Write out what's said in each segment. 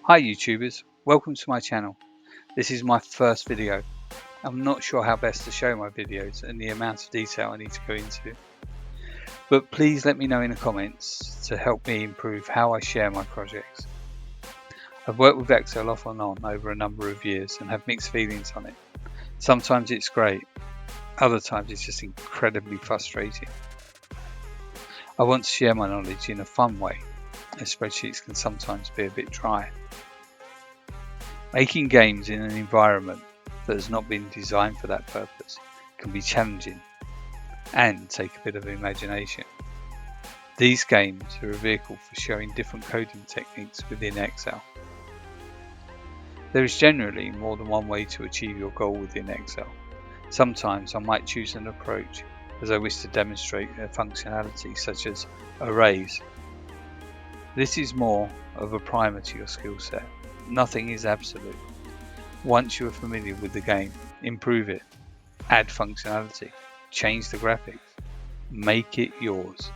Hi YouTubers, welcome to my channel. This is my first video. I'm not sure how best to show my videos and the amount of detail I need to go into. But please let me know in the comments to help me improve how I share my projects. I've worked with Excel off and on over a number of years and have mixed feelings on it. Sometimes it's great, other times it's just incredibly frustrating. I want to share my knowledge in a fun way, as spreadsheets can sometimes be a bit dry. Making games in an environment that has not been designed for that purpose can be challenging and take a bit of imagination. These games are a vehicle for showing different coding techniques within Excel. There is generally more than one way to achieve your goal within Excel. Sometimes I might choose an approach as I wish to demonstrate a functionality such as arrays. This is more of a primer to your skill set. Nothing is absolute. Once you are familiar with the game, improve it, add functionality, change the graphics, make it yours.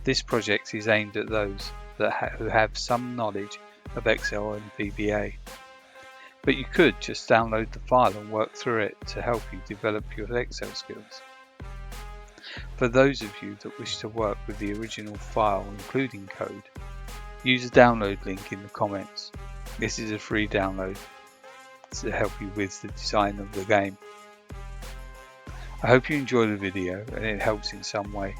This project is aimed at those who have some knowledge of Excel and VBA. But you could just download the file and work through it to help you develop your Excel skills. For those of you that wish to work with the original file including code, use the download link in the comments. This is a free download to help you with the design of the game. I hope you enjoy the video and it helps in some way.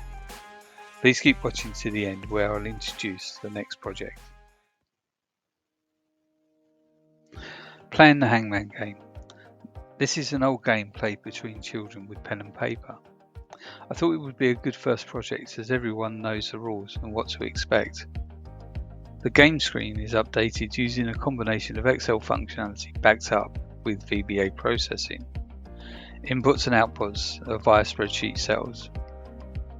Please keep watching to the end where I'll introduce the next project. Playing the Hangman game. This is an old game played between children with pen and paper. I thought it would be a good first project as everyone knows the rules and what to expect. The game screen is updated using a combination of Excel functionality backed up with VBA processing. Inputs and outputs are via spreadsheet cells.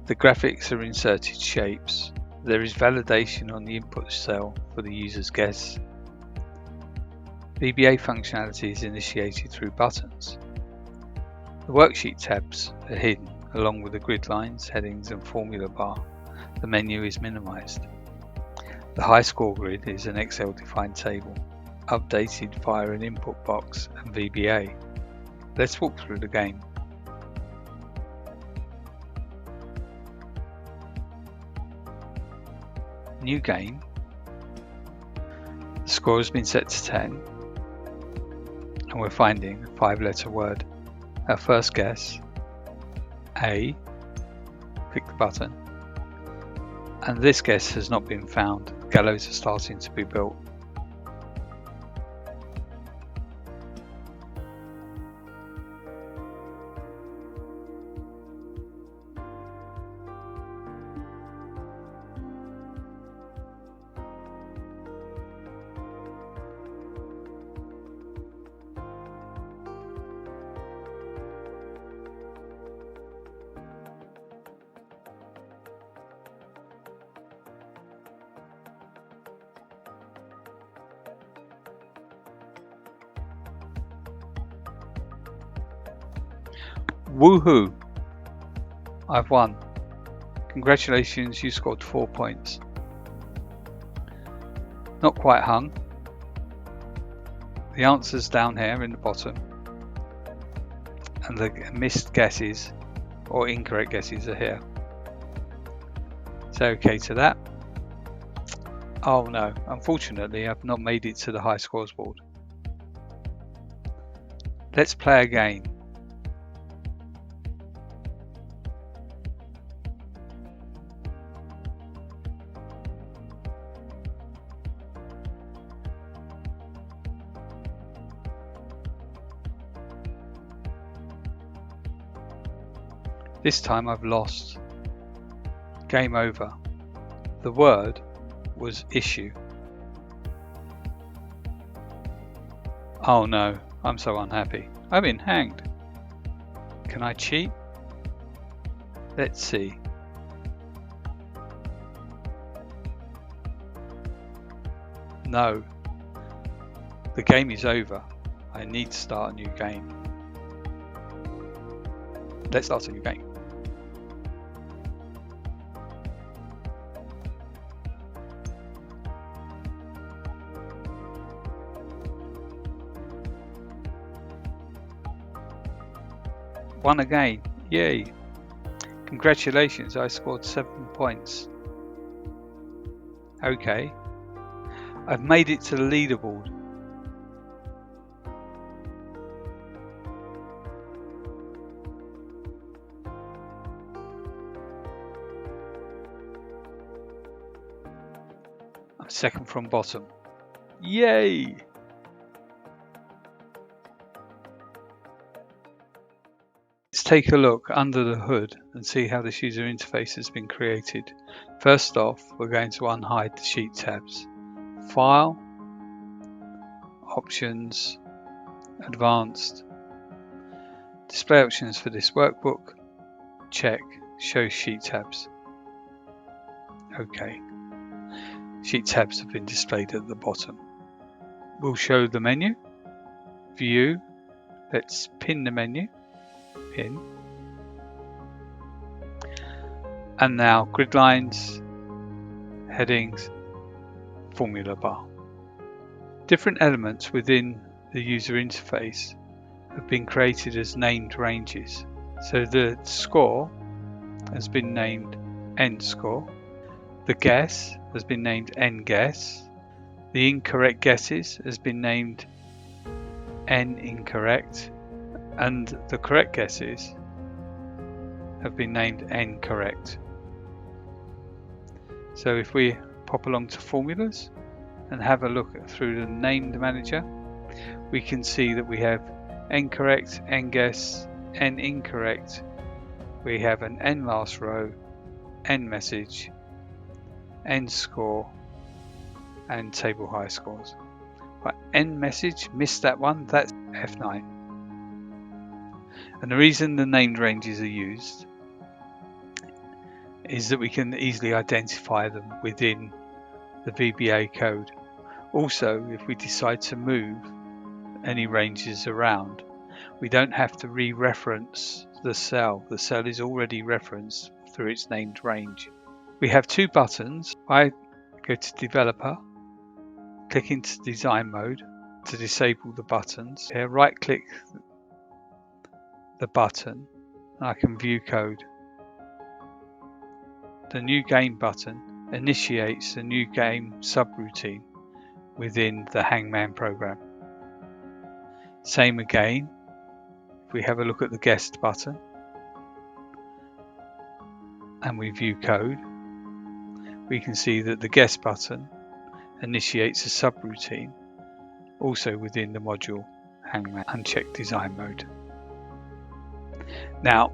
The graphics are inserted shapes. There is validation on the input cell for the user's guess. VBA functionality is initiated through buttons. The worksheet tabs are hidden along with the grid lines, headings and formula bar. The menu is minimized. The high score grid is an Excel defined table, updated via an input box and VBA. Let's walk through the game. New game. The score has been set to 10 and we're finding a 5-letter word. Our first guess, A, click the button, and this guess has not been found. Gallows are starting to be built. Woohoo! I've won. Congratulations, you scored 4 points. Not quite hung. The answer's down here in the bottom. And the missed guesses or incorrect guesses are here. Say okay to that. Oh no, unfortunately I've not made it to the high scores board. Let's play again. This time I've lost. Game over. The word was issue. Oh no, I'm so unhappy. I've been hanged. Can I cheat? Let's see. No. The game is over. I need to start a new game. Let's start a new game. Won again. Yay. Congratulations, I scored 7 points. Okay. I've made it to the leaderboard. I'm second from bottom. Yay! Let's take a look under the hood and see how this user interface has been created. First off, we're going to unhide the sheet tabs. File, Options, Advanced. Display options for this workbook. Check, Show sheet tabs. OK. Sheet tabs have been displayed at the bottom. We'll show the menu. View. Let's pin the menu. Pin. And now grid lines, headings, formula bar. Different elements within the user interface have been created as named ranges. So the score has been named N score. The guess has been named N guess. The incorrect guesses has been named N incorrect. And the correct guesses have been named N correct. So if we pop along to formulas and have a look through the named manager, we can see that we have N correct, N guess, N incorrect. We have an N last row, N message, N score, and table high scores. Right, N message, missed that one, that's F9. And the reason the named ranges are used is that we can easily identify them within the VBA code. Also, if we decide to move any ranges around, we don't have to re-reference the cell. The cell is already referenced through its named range. We have two buttons. I go to Developer, click into Design Mode to disable the buttons. Here, right-click the button, and I can view code. The New Game button initiates a new game subroutine within the Hangman program. Same again, if we have a look at the Guest button and we view code, we can see that the Guest button initiates a subroutine also within the module Hangman. Uncheck Design Mode. Now,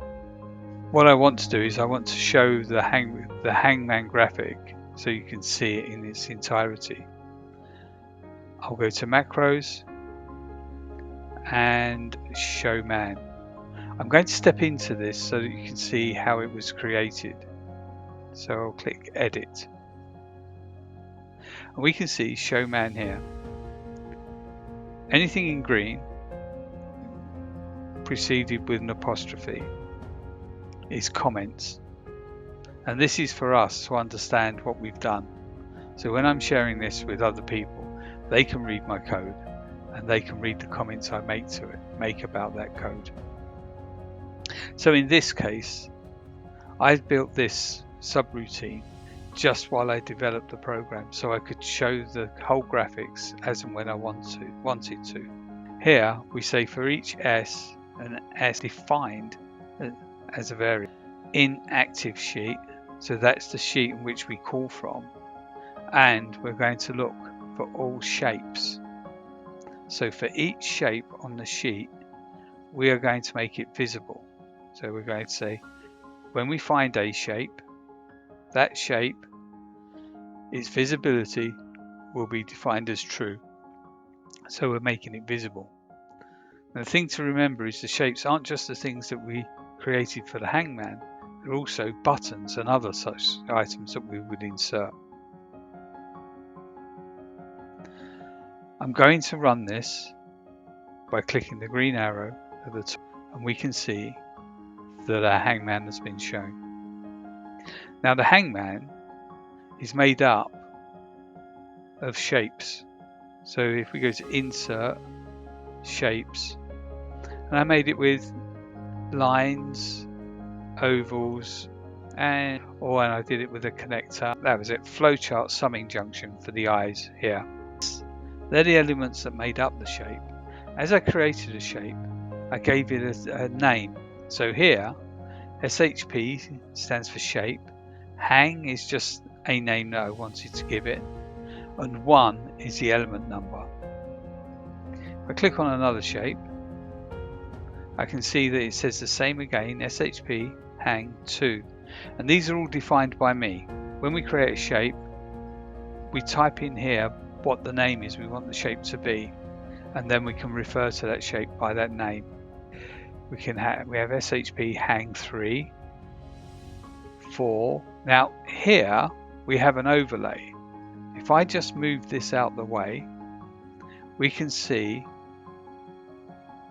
what I want to do is I want to show the Hangman graphic so you can see it in its entirety. I'll go to Macros and Show Man. I'm going to step into this so that you can see how it was created. So I'll click Edit. And we can see Show Man here. Anything in green preceded with an apostrophe is comments, and this is for us to understand what we've done. So when I'm sharing this with other people, they can read my code and they can read the comments I make about that code. So in this case, I've built this subroutine just while I developed the program, so I could show the whole graphics as and when I wanted to. Here we say for each S, an S defined as a variable in active sheet, so that's the sheet in which we call from, and we're going to look for all shapes. So for each shape on the sheet, we are going to make it visible. So we're going to say when we find a shape, that shape, its visibility will be defined as true. So we're making it visible. And the thing to remember is the shapes aren't just the things that we created for the Hangman, they're also buttons and other such items that we would insert. I'm going to run this by clicking the green arrow at the top, and we can see that our Hangman has been shown. Now the Hangman is made up of shapes. So if we go to Insert, Shapes, and I made it with lines, ovals, and I did it with a connector. That was it. Flowchart summing junction for the eyes here. They're the elements that made up the shape. As I created a shape, I gave it a name. So here, SHP stands for shape. Hang is just a name that I wanted to give it. And 1 is the element number. If I click on another shape, I can see that it says the same again, SHP hang 2. And these are all defined by me. When we create a shape, we type in here what the name is we want the shape to be, and then we can refer to that shape by that name. We have SHP hang 3, 4. Now here we have an overlay. If I just move this out the way, we can see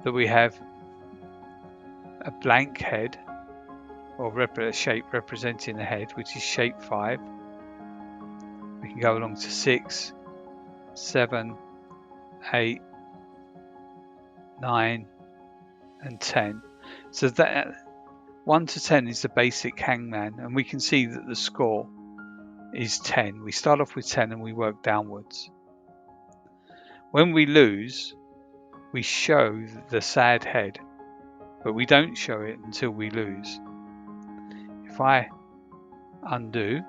that we have a blank head, or a shape representing the head, which is shape 5. We can go along to 6, 7, 8, 9 and 10. So that 1 to 10 is the basic Hangman, and we can see that the score is 10. We start off with 10 and we work downwards. When we lose, we show the sad head, but we don't show it until we lose. If I undo,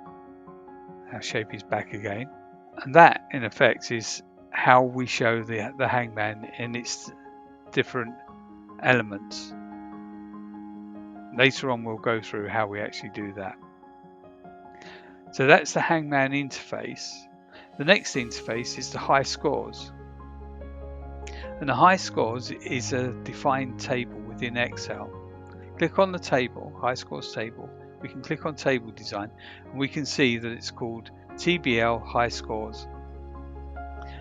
our shape is back again, and that in effect is how we show the Hangman in its different elements. Later on we'll go through how we actually do that. So that's the Hangman interface. The next interface is the high scores. And the high scores is a defined table within Excel. Click on the table, high scores table. We can click on table design and we can see that it's called TBL high scores.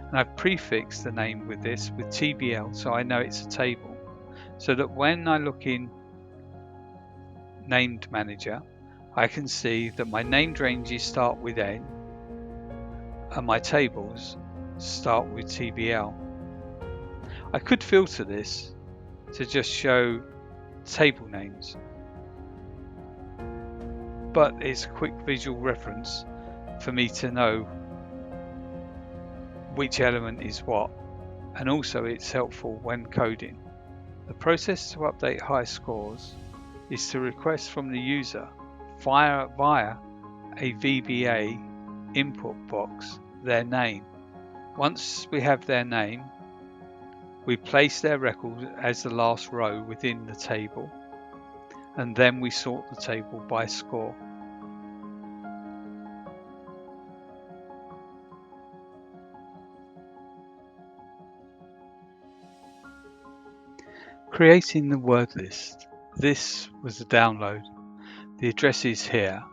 And I've prefixed the name with this with TBL so I know it's a table. So that when I look in named manager, I can see that my named ranges start with N and my tables start with TBL. I could filter this to just show table names, but it's a quick visual reference for me to know which element is what, and also it's helpful when coding. The process to update high scores is to request from the user via a VBA input box their name. Once we have their name, we place their record as the last row within the table, and then we sort the table by score. Creating the word list. This was a download. The address is here.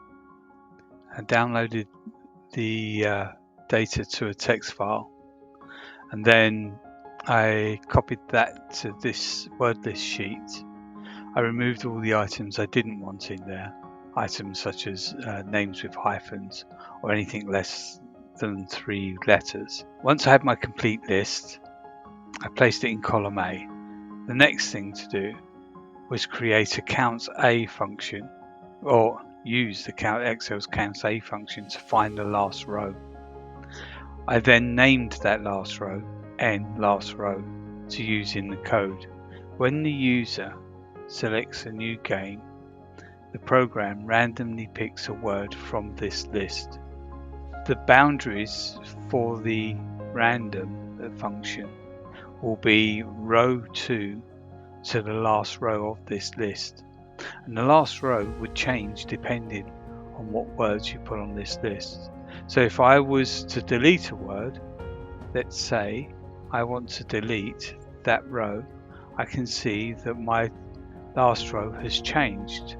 I downloaded the data to a text file, and then I copied that to this word list sheet. I removed all the items I didn't want in there, items such as names with hyphens or anything less than 3 letters. Once I had my complete list, I placed it in column A. The next thing to do was create a counts A function, or use the Excel's counts A function to find the last row. I then named that last row N last row to use in the code. When the user selects a new game, the program randomly picks a word from this list. The boundaries for the random function will be row 2 to the last row of this list, and the last row would change depending on what words you put on this list. So if I was to delete a word, let's say I want to delete that row, I can see that my last row has changed.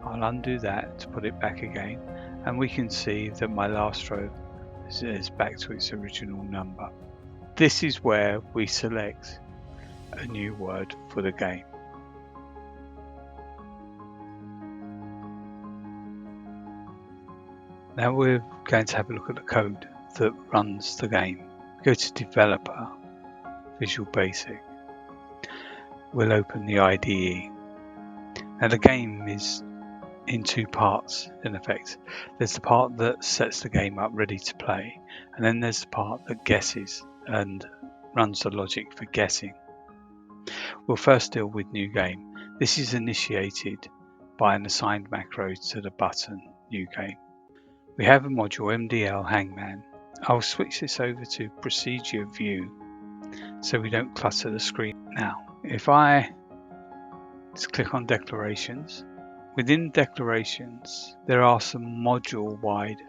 I'll undo that to put it back again, and we can see that my last row is back to its original number. This is where we select a new word for the game. Now we're going to have a look at the code that runs the game. Go to Developer, Visual Basic. we'll open the IDE. Now the game is in two parts in effect. There's the part that sets the game up ready to play, and then there's the part that guesses and runs the logic for guessing. We'll first deal with new game. This is initiated by an assigned macro to the button new game. We have a module MDL Hangman. I'll switch this over to procedure view so we don't clutter the screen. Now if I just click on declarations, within declarations there are some module wide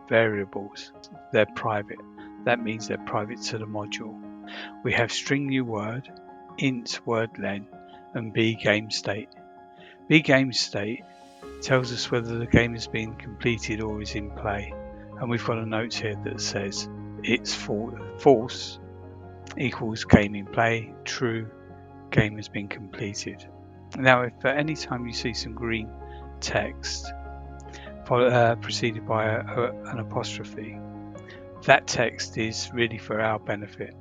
variables. They're private. That means they're private to the module. We have string new word, int word len, and b game state. B game state tells us whether the game has been completed or is in play, and we've got a note here that says it's false equals game in play, true game has been completed. Now if at any time you see some green text preceded by an apostrophe, that text is really for our benefit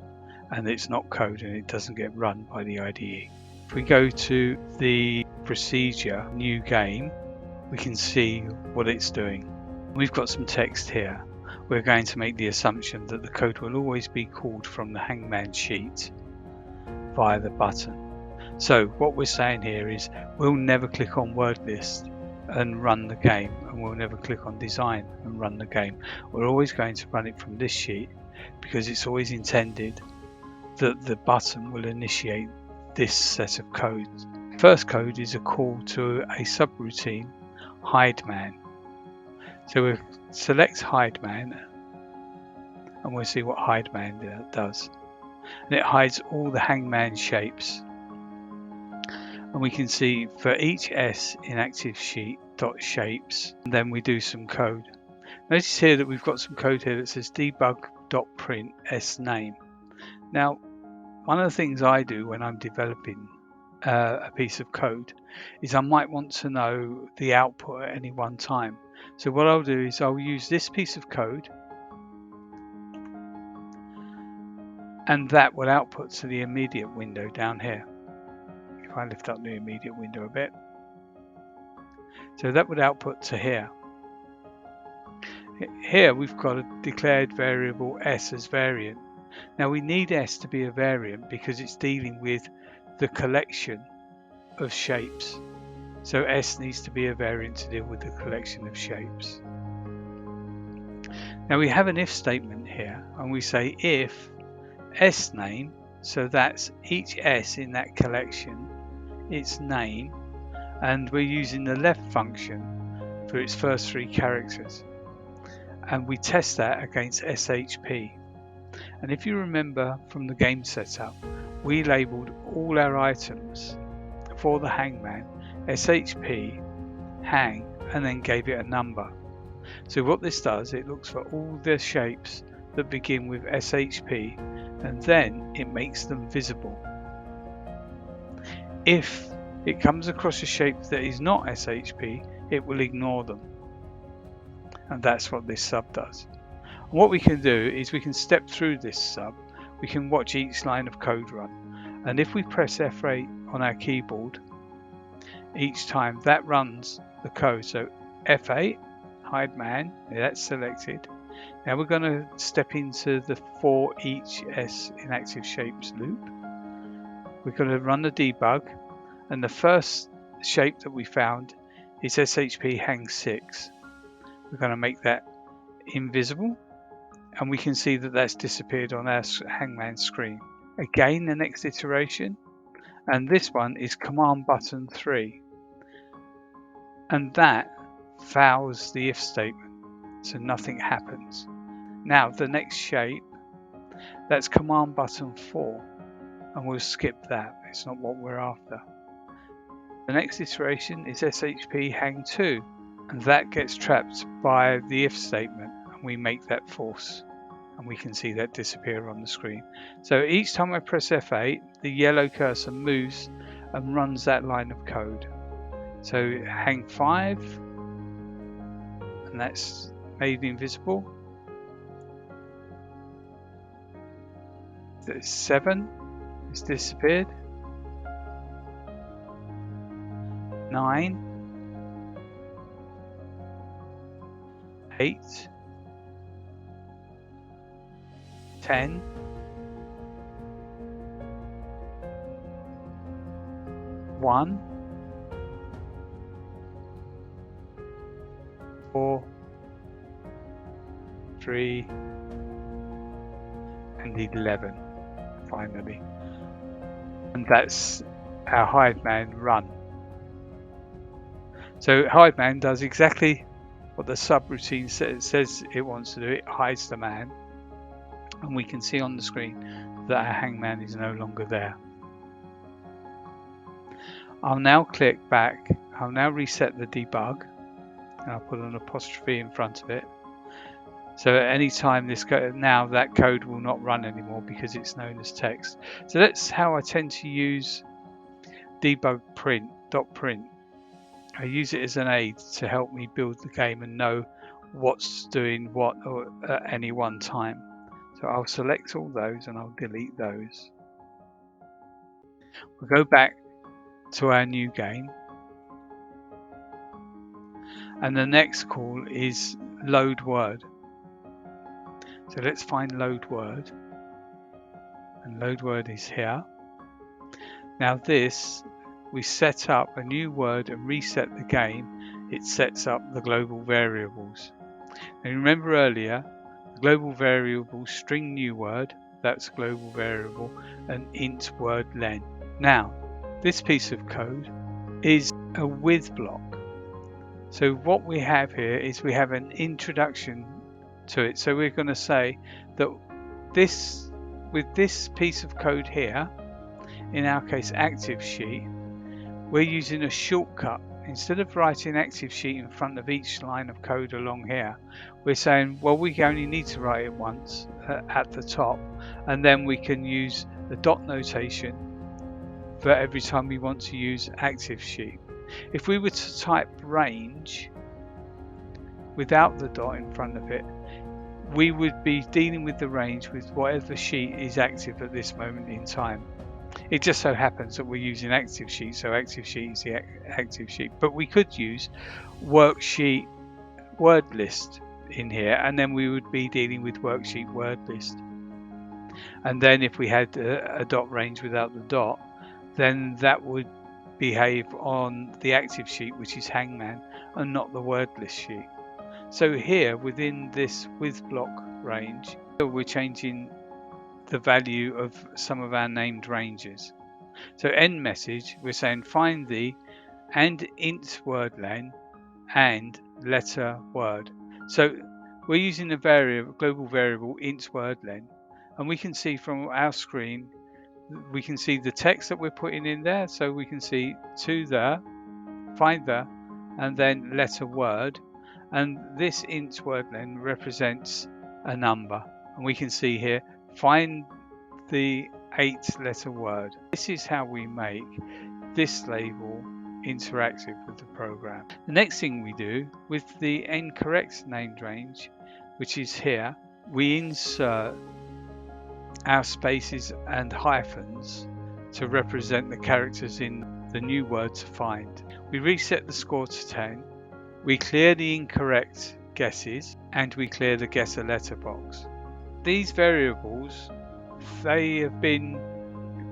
and it's not code and it doesn't get run by the IDE. If we go to the procedure new game, we can see what it's doing. We've got some text here. We're going to make the assumption that the code will always be called from the Hangman sheet via the button. So what we're saying here is we'll never click on word list and run the game, and we'll never click on design and run the game. We're always going to run it from this sheet because it's always intended that the button will initiate this set of codes. First code is a call to a subroutine hide man. So we'll select hide man and we'll see what hide man does. And it hides all the Hangman shapes. And we can see for each S in active sheet dot shapes, and then we do some code. Notice here that we've got some code here that says debug.print s name. Now, one of the things I do when I'm developing a piece of code is I might want to know the output at any one time. So what I'll do is I'll use this piece of code, and that will output to the immediate window down here. If I lift up the immediate window a bit, so that would output to here. Here we've got a declared variable s as variant. Now we need s to be a variant because it's dealing with the collection of shapes. So s needs to be a variant to deal with the collection of shapes. Now we have an if statement here, and we say if s name, so that's each s in that collection, its name, and we're using the left function for its first three characters, and we test that against shp. And if you remember from the game setup, we labeled all our items for the Hangman shp hang and then gave it a number. So what this does, it looks for all the shapes that begin with shp and then it makes them visible. If it comes across a shape that is not shp, it will ignore them, and that's what this sub does. And what we can do is we can step through this sub, we can watch each line of code run, and if we press F8 on our keyboard each time, that runs the code. So F8 hide man, that's selected. Now we're going to step into the for each s in active shapes loop. We're going to run the debug, and the first shape that we found is shp hang 6. We're going to make that invisible, and we can see that that's disappeared on our Hangman screen. Again, the next iteration, and this one is command button 3, and that fouls the if statement, so nothing happens. Now the next shape, that's command button 4, and we'll skip that, it's not what we're after. The next iteration is shp hang 2, and that gets trapped by the if statement, and we make that false, and we can see that disappear on the screen. So each time I press F8, the yellow cursor moves and runs that line of code. So hang 5, and that's made invisible. 7 is disappeared. 9, 8, 10, 1, 4, 3, and 11 finally. And that's our Hangman run. So Hangman does exactly what the subroutine says it wants to do. It hides the man, and we can see on the screen that our Hangman is no longer there. I'll now click back. I'll now reset the debug, and I'll put an apostrophe in front of it. So at any time now that code will not run anymore because it's known as text. So that's how I tend to use debug print. I use it as an aid to help me build the game and know what's doing what at any one time. So I'll select all those and I'll delete those. We'll go back to our new game, and the next call is load word. So let's find load word, and load word is here. Now this, we set up a new word and reset the game. It sets up the global variables. And remember earlier, the global variable string new word, that's global variable, and int word len. Now this piece of code is a with block. So what we have here is we have an introduction to it. So we're going to say that with this piece of code here, in our case active sheet, we're using a shortcut. Instead of writing active sheet in front of each line of code along here, we're saying, well, we only need to write it once at the top, and then we can use the dot notation for every time we want to use active sheet. If we were to type range without the dot in front of it, we would be dealing with the range with whatever sheet is active at this moment in time. It just so happens that we're using active sheet, so active sheet is the active sheet. But we could use worksheet word list in here, and then we would be dealing with worksheet word list. And then if we had a dot range without the dot, then that would behave on the active sheet, which is Hangman, and not the word list sheet. So here within this with block range, we're changing the value of some of our named ranges. So end message, we're saying find the and int word len and letter word. So we're using the global variable int word len, and we can see from our screen, we can see the text that we're putting in there. So we can see to the, find the, and then letter word, and this int word len represents a number, and we can see here find the 8-letter word. This is how we make this label interactive with the program. The next thing we do with the incorrect named range, which is here, we insert our spaces and hyphens to represent the characters in the new word to find. We reset the score to 10, we clear the incorrect guesses, and we clear the guess a letter box. These variables, they have been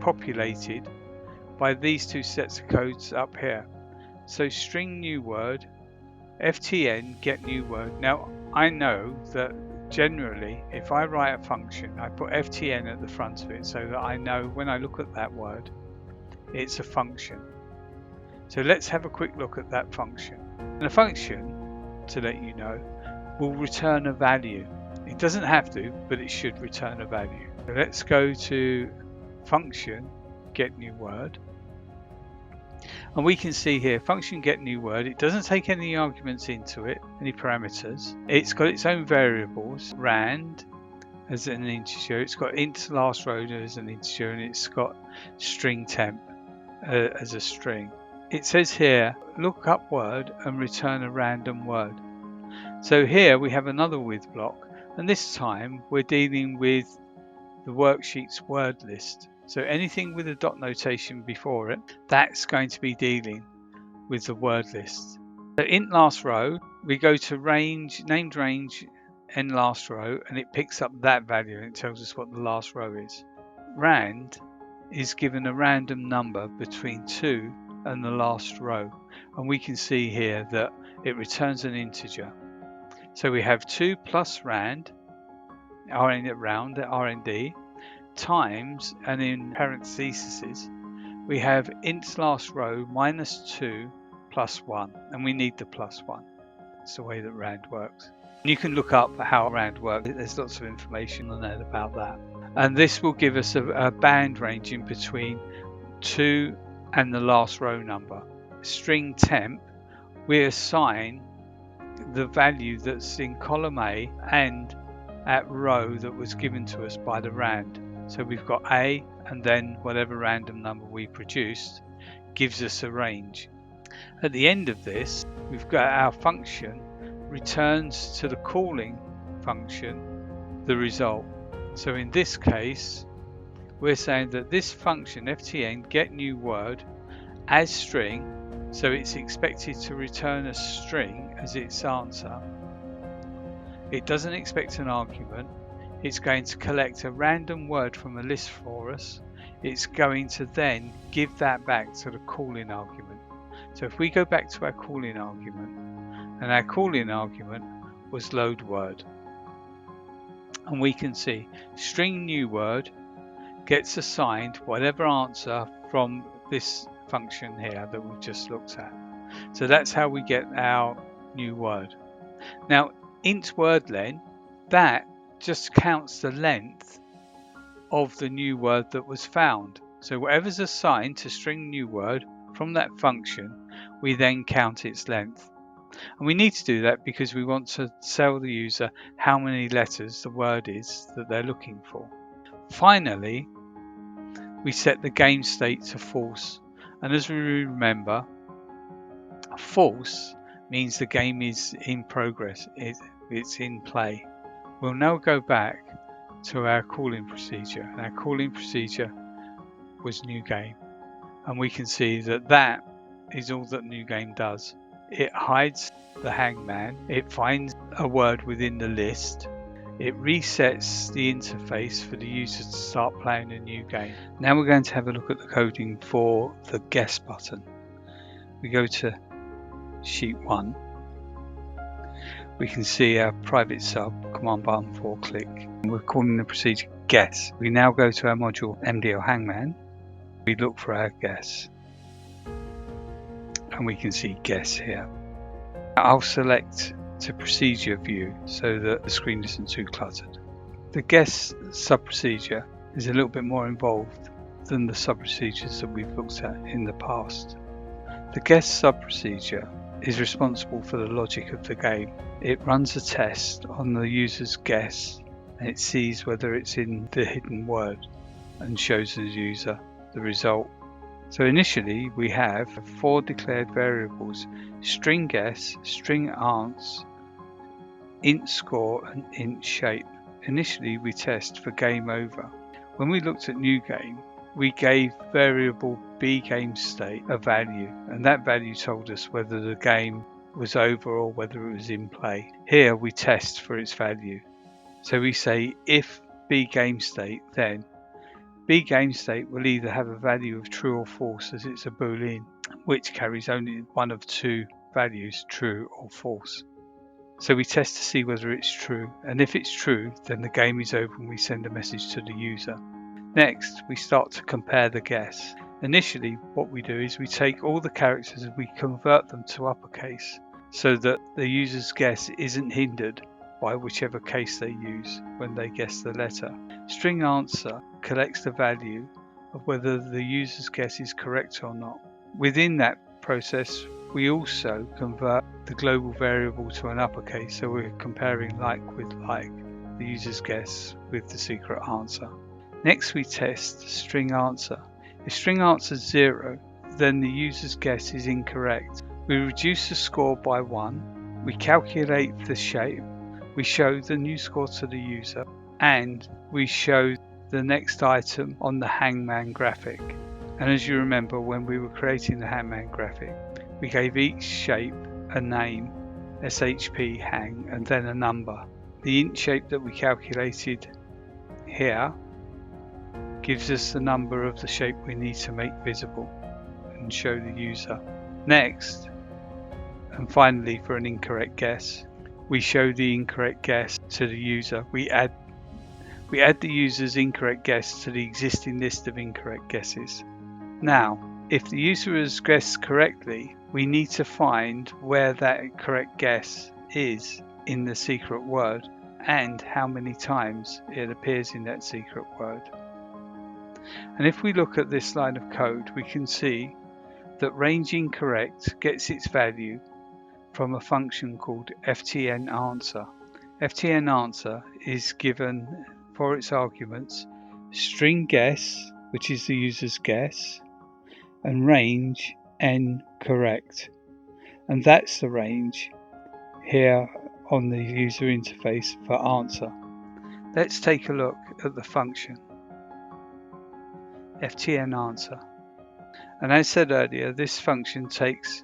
populated by these two sets of codes up here. So string new word, ftn get new word. Now I know that generally if I write a function, I put ftn at the front of it so that I know when I look at that word it's a function. So let's have a quick look at that function. And a function, to let you know, will return a value. It doesn't have to, but it should return a value. So let's go to function get new word, and we can see here function get new word. It doesn't take any arguments into it, any parameters. It's got its own variables, rand as an integer, it's got int last row as an integer, and it's got string temp as a string. It says here look up word and return a random word. So here we have another with block, and this time we're dealing with the worksheet's word list. So anything with a dot notation before it, that's going to be dealing with the word list. So int last row, we go to range, named range, and last row, and it picks up that value and it tells us what the last row is. Rand is given a random number between 2 and the last row, and we can see here that it returns an integer. So we have 2 plus rand, RND, times, and in parentheses we have int last row minus 2 plus 1, and we need the plus 1. It's the way that rand works. You can look up how rand works. There's lots of information on there about that. And this will give us a band ranging between 2 and the last row number. String temp, we assign the value that's in column A and at row that was given to us by the rand. So we've got A, and then whatever random number we produced gives us a range. At the end of this, we've got our function returns to the calling function the result. So in this case, we're saying that this function ftn get new word as string, so it's expected to return a string as its answer. It doesn't expect an argument. It's going to collect a random word from a list for us. It's going to then give that back to the calling argument. So if we go back to our calling argument, and our calling argument was load word, and we can see string new word gets assigned whatever answer from this function here that we've just looked at. So that's how we get our new word. Now int word len, that just counts the length of the new word that was found. So whatever's assigned to string new word from that function, we then count its length. And we need to do that because we want to tell the user how many letters the word is that they're looking for. Finally, we set the game state to false. And as we remember, false means the game is in progress, it's in play. We'll now go back to our calling procedure, and our calling procedure was new game, and we can see that that is all that new game does. It hides the hangman, it finds a word within the list, it resets the interface for the user to start playing a new game. Now we're going to have a look at the coding for the guess button. We go to sheet 1. We can see our private sub command button for click. We're calling the procedure guess. We now go to our module MDL Hangman. We look for our guess, and we can see guess here. I'll select to procedure view so that the screen isn't too cluttered. The guess sub procedure is a little bit more involved than the sub procedures that we've looked at in the past. The guess sub procedure is responsible for the logic of the game. It runs a test on the user's guess, and it sees whether it's in the hidden word and shows the user the result. So initially we have 4 declared variables: string guess, string answer, int score, and int shape. Initially we test for game over. When we looked at new game, we gave variable b game state a value, and that value told us whether the game was over or whether it was in play. Here we test for its value. So we say if b game state, then b game state will either have a value of true or false, as it's a boolean, which carries only one of 2 values, true or false. So we test to see whether it's true, and if it's true, then the game is over and we send a message to the user. Next, we start to compare the guess. Initially, what we do is we take all the characters and we convert them to uppercase, so that the user's guess isn't hindered by whichever case they use when they guess the letter. String answer collects the value of whether the user's guess is correct or not. Within that process, we also convert the global variable to an uppercase, so we're comparing like with like, the user's guess with the secret answer. Next, we test string answer. If string answer is 0, then the user's guess is incorrect. We reduce the score by 1, we calculate the shape, we show the new score to the user, and we show the next item on the Hangman graphic. And as you remember, when we were creating the Hangman graphic, We gave each shape a name, SHP hang, and then a number. The int shape that we calculated here gives us the number of the shape we need to make visible and show the user. Next, and finally, for an incorrect guess, we show the incorrect guess to the user. We add the user's incorrect guess to the existing list of incorrect guesses. Now, if the user has guessed correctly, we need to find where that correct guess is in the secret word and how many times it appears in that secret word. And if we look at this line of code, we can see that range incorrect gets its value from a function called ftn_answer. ftn_answer is given for its arguments string guess, which is the user's guess, and range n correct, and that's the range here on the user interface for answer. Let's take a look at the function ftn_answer, and as said earlier, this function takes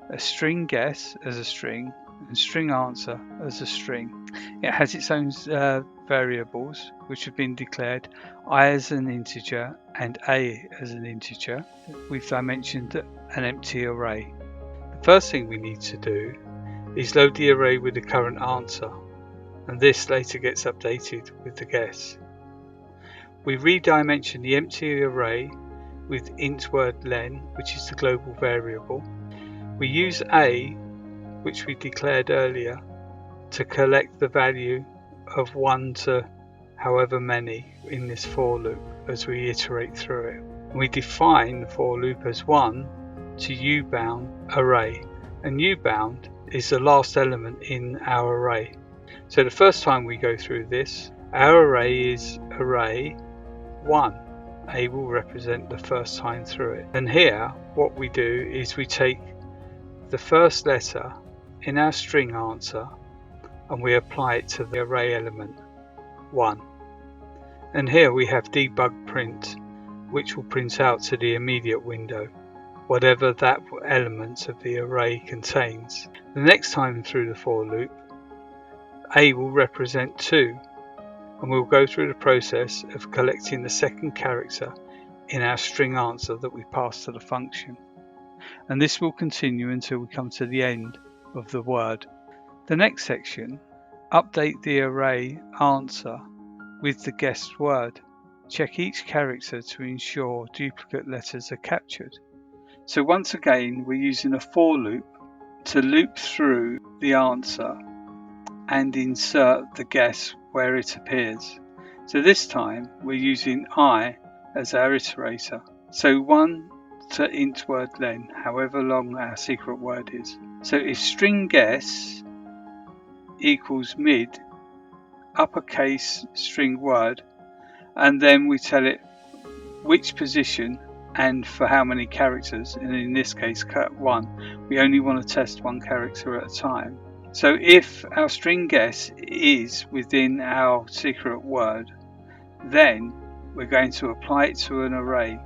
a string guess as a string and string answer as a string. It has its own variables which have been declared, I as an integer and a as an integer. We've dimensioned an empty array. The first thing we need to do is load the array with the current answer, and this later gets updated with the guess. We redimension the empty array with int word len, which is the global variable. We use a, which we declared earlier, to collect the value of 1 to however many in this for loop as we iterate through it. We define the for loop as 1 to ubound array, and ubound is the last element in our array. So the first time we go through this, our array is array 1. A will represent the first time through it. And here what we do is we take the first letter in our string answer and we apply it to the array element 1. And here we have debug print, which will print out to the immediate window whatever that element of the array contains. The next time through the for loop, A will represent 2, and we'll go through the process of collecting the second character in our string answer that we pass to the function. And this will continue until we come to the end of the word. The next section, update the array answer with the guessed word. Check each character to ensure duplicate letters are captured. So once again, we're using a for loop to loop through the answer and insert the guess where it appears. So this time we're using I as our iterator. So 1 to int word len, however long our secret word is. So if string guess equals mid uppercase string word, and then we tell it which position and for how many characters, and in this case cut 1. We only want to test 1 character at a time. So if our string guess is within our secret word, then we're going to apply it to an array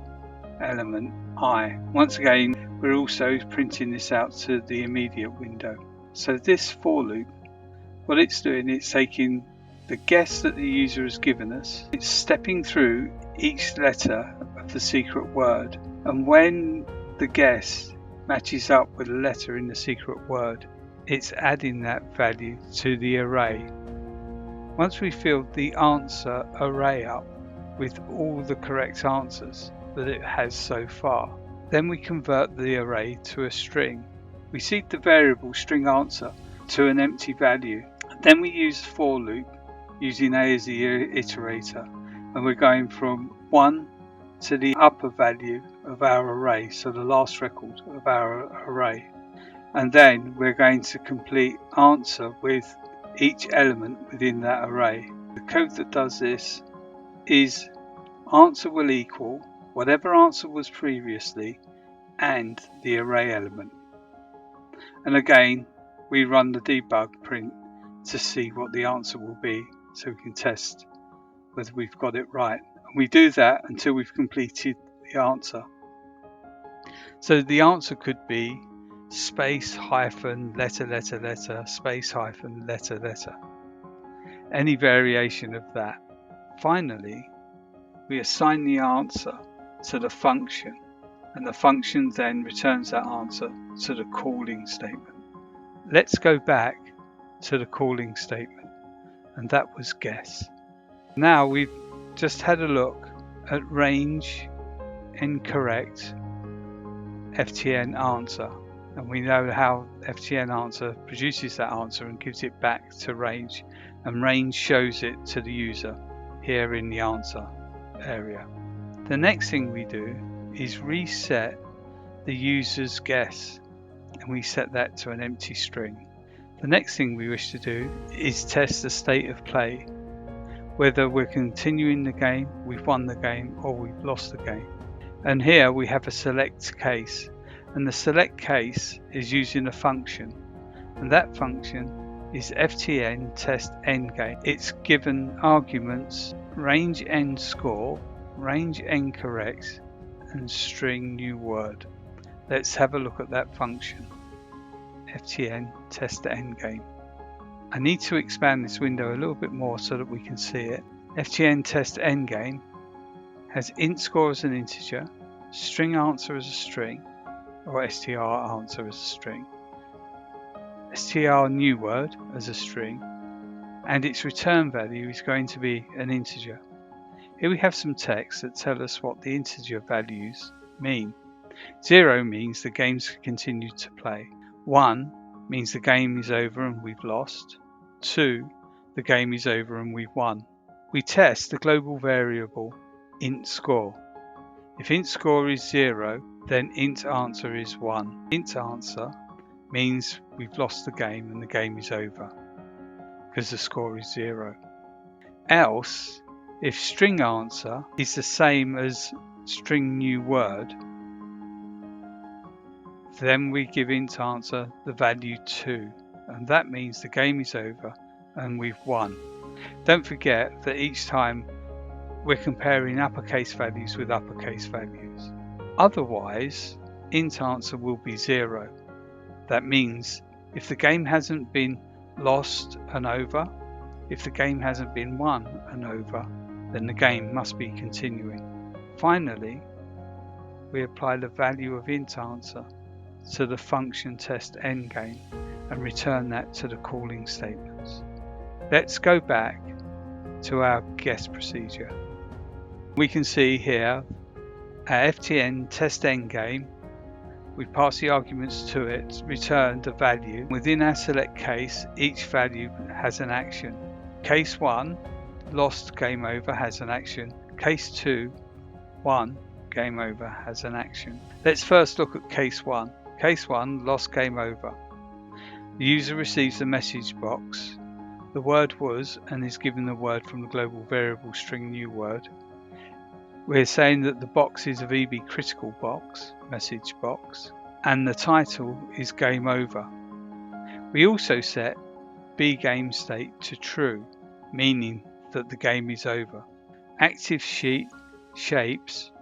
element I. Once again, we're also printing this out to the immediate window. So this for loop, what it's doing, it's taking the guess that the user has given us, it's stepping through each letter of the secret word, and when the guess matches up with a letter in the secret word, it's adding that value to the array. Once we filled the answer array up with all the correct answers that it has so far, then we convert the array to a string. We seed the variable string answer to an empty value. Then we use for loop using A as the iterator, and we're going from 1 to the upper value of our array, so the last record of our array. And then we're going to complete answer with each element within that array. The code that does this is answer will equal whatever answer was previously and the array element. And again, we run the debug print to see what the answer will be, so we can test whether we've got it right. And we do that until we've completed the answer. So the answer could be space hyphen letter letter letter space hyphen letter letter. Any variation of that. Finally, we assign the answer to the function, and the function then returns that answer to the calling statement. Let's go back to the calling statement, and that was guess. Now we've just had a look at range incorrect FTN answer, and we know how FTN answer produces that answer and gives it back to range, and range shows it to the user here in the answer area. The next thing we do is reset the user's guess, and we set that to an empty string. The next thing we wish to do is test the state of play, whether we're continuing the game, we've won the game, or we've lost the game. And here we have a select case, and the select case is using a function, and that function is ftn test endgame. It's given arguments range end score, range end correct, and string new word. Let's have a look at that function, ftn test endgame. I need to expand this window a little bit more so that we can see it. ftn test endgame has int score as an integer, string answer as a string, or str answer as a string, str new word as a string, and its return value is going to be an integer. Here we have some text that tell us what the integer values mean. 0 means the game's continued to play. 1 means the game is over and we've lost. 2, the game is over and we've won. We test the global variable int score. If int score is 0, then int answer is 1. Int answer means we've lost the game and the game is over because the score is 0. Else, if string answer is the same as string new word, then we give int answer the value 2, and that means the game is over and we've won. Don't forget that each time we're comparing uppercase values with uppercase values. Otherwise, int answer will be 0. That means if the game hasn't been lost and over, if the game hasn't been won and over, then the game must be continuing. Finally, we apply the value of int answer to the function test endgame and return that to the calling statements. Let's go back to our guess procedure. We can see here our ftn test endgame, we pass the arguments to it, return the value. Within our select case, each value has an action. Case 1, lost game over, has an action. Case 2, won game over, has an action. Let's first look at case 1. Case 1, lost game over. The user receives a message box. The word was and is given the word from the global variable string new word. We're saying that the box is a VB critical box, message box, and the title is game over. We also set B game state to true, meaning that the game is over. Active sheet shapes,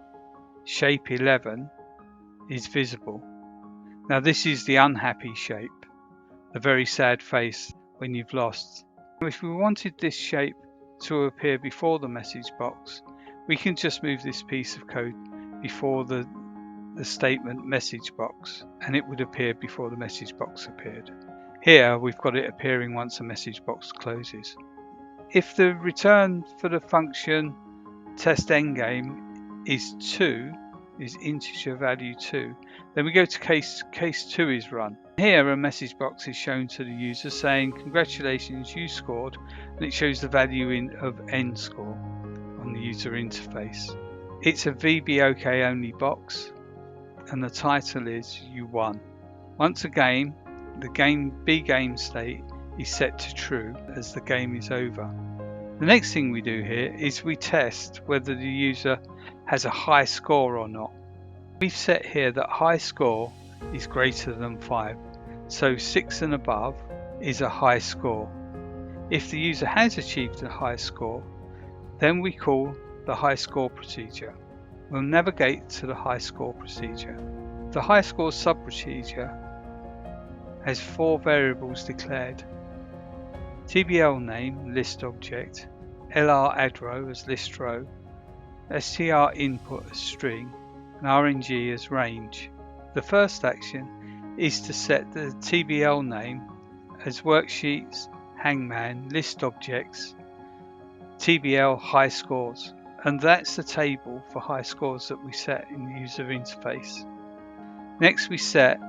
shape 11 is visible. Now this is the unhappy shape, the very sad face when you've lost. If we wanted this shape to appear before the message box, we can just move this piece of code before the statement message box, and it would appear before the message box appeared. Here we've got it appearing once the message box closes. If the return for the function test endgame is 2, is integer value 2, then we go to case 2 is run. Here a message box is shown to the user saying congratulations, you scored, and it shows the value of end score on the user interface. It's a VBA only box and the title is you won. Once again, the B game state is set to true as the game is over. The next thing we do here is we test whether the user has a high score or not. We've set here that high score is greater than 5, so 6 and above is a high score. If the user has achieved a high score, then we call the high score procedure. We'll navigate to the high score procedure. The high score sub procedure has 4 variables declared: TBL name list object, LR add row as list row, str input as string, and RNG as range. The first action is to set the TBL name as worksheets, Hangman, list objects, TBL high scores, and that's the table for high scores that we set in the user interface. Next we set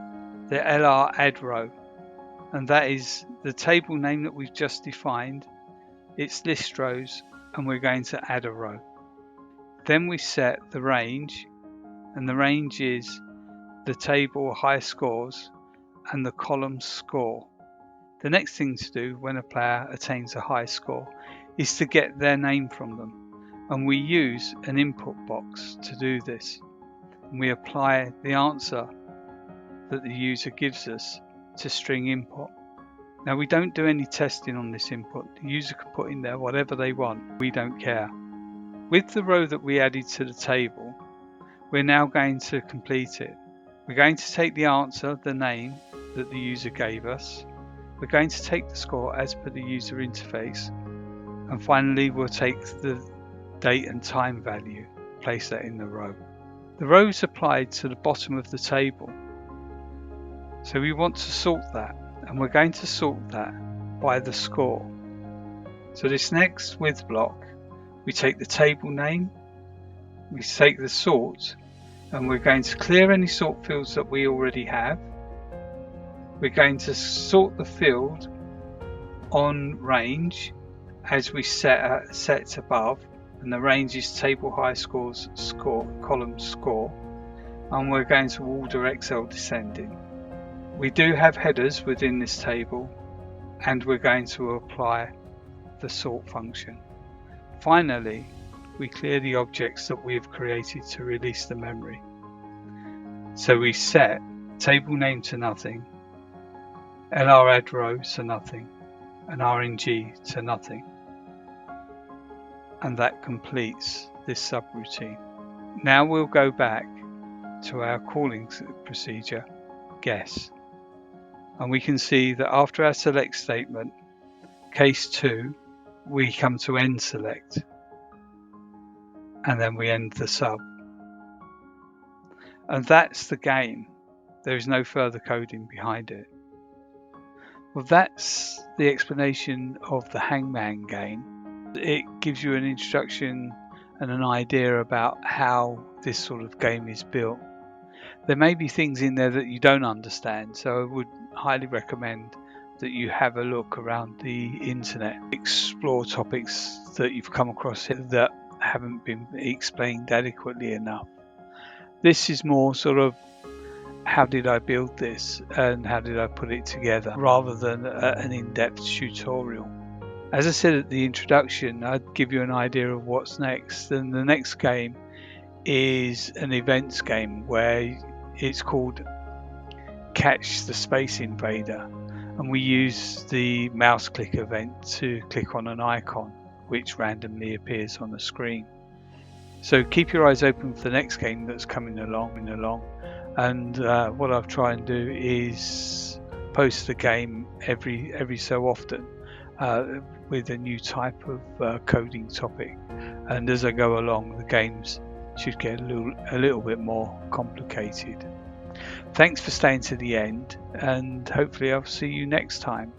the LR add row, and that is the table name that we've just defined, its list rows, and we're going to add a row. Then we set the range, and the range is the table high scores and the column score. The next thing to do when a player attains a high score is to get their name from them, and we use an input box to do this, and we apply the answer that the user gives us to string input. Now we don't do any testing on this input. The user can put in there whatever they want, we don't care. With the row that we added to the table, we're now going to complete it. We're going to take the answer, the name that the user gave us. We're going to take the score as per the user interface. And finally, we'll take the date and time value, place that in the row. The row is applied to the bottom of the table. So we want to sort that, and we're going to sort that by the score. So this next with block, we take the table name, we take the sort, and we're going to clear any sort fields that we already have. We're going to sort the field on range as we set above, and the range is table high scores score column score, and we're going to order Excel descending. We do have headers within this table, and we're going to apply the sort function. Finally, we clear the objects that we've created to release the memory. So we set table name to nothing, LR add row to nothing, and RNG to nothing. And that completes this subroutine. Now we'll go back to our calling procedure, guess. And we can see that after our select statement, case 2, we come to end select, and then we end the sub. And that's the game. There is no further coding behind it. Well, that's the explanation of the Hangman game. It gives you an introduction and an idea about how this sort of game is built. There may be things in there that you don't understand, so I would highly recommend that you have a look around the internet, explore topics that you've come across that haven't been explained adequately enough. This is more sort of how did I build this and how did I put it together, rather than an in-depth tutorial. As I said at the introduction, I'd give you an idea of what's next, and the next game is an events game where it's called Catch the Space Invader, and we use the mouse click event to click on an icon which randomly appears on the screen. So keep your eyes open for the next game that's coming along. And what I'll try and do is post the game every so often with a new type of coding topic. And as I go along, the games should get a little bit more complicated. Thanks for staying to the end, and hopefully I'll see you next time.